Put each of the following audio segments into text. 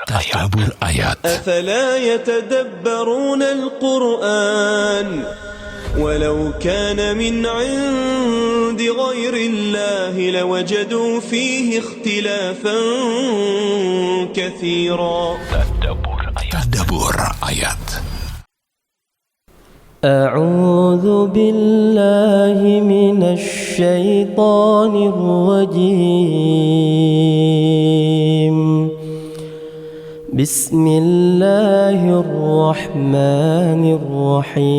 تدبر آيات. أفلا يتدبرون القرآن ولو كان من عند غير الله لوجدوا فيه اختلافا كثيرا. تدبر آيات. أعوذ بالله من الشيطان الرجيم. بسم الله الرحمن الرحيم.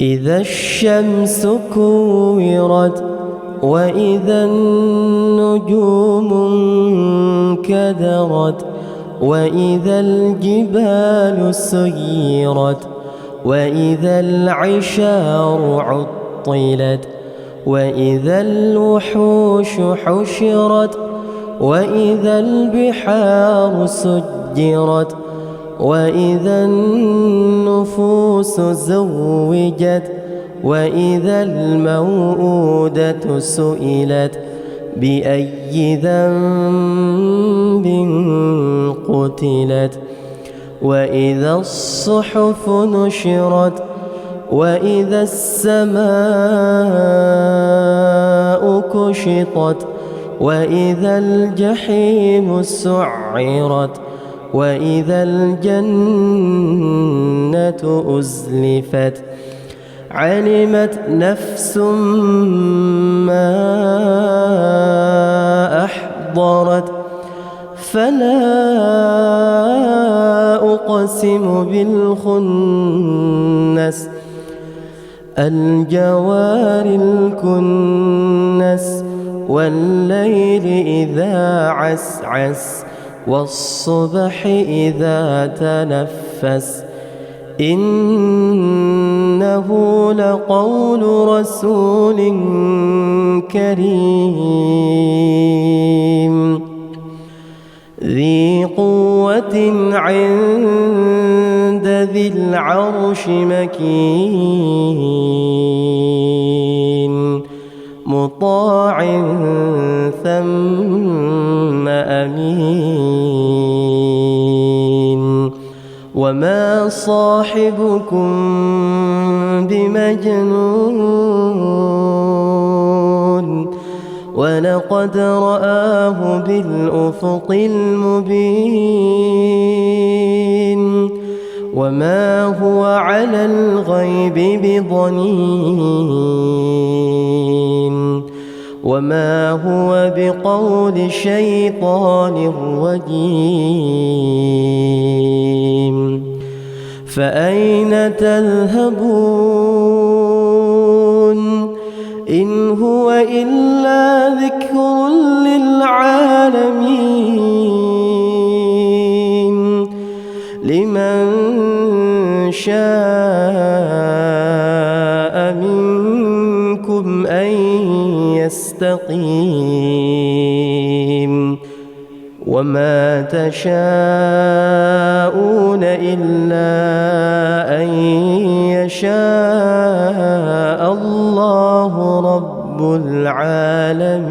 إذا الشمس كورت وإذا النجوم انكدرت وإذا الجبال سيرت وإذا العشار عطلت وإذا الوحوش حشرت وإذا البحار سجرت وإذا النفوس زوجت وإذا الموءودة سئلت بأي ذنب قتلت وإذا الصحف نشرت وإذا السماء كشطت وإذا الجحيم سعرت وإذا الجنة أزلفت علمت نفس ما أحضرت فلا أقسم بالخنس الجوار الكنس والليل إذا عسعس والصبح إذا تنفس إنه لقول رسول كريم ذي قوة عند ذي العرش مكين مطاع ثم أمين وما صاحبكم بمجنون ولقد رآه بالأفق المبين وما هو على الغيب بضنين وما هو بقول شيطان رجيم فأين تذهبون إن هو إلا ذكر للعالمين لمن شاء منكم أن يستقيم وما تشاءون إلا أن يشاء الله رب العالمين.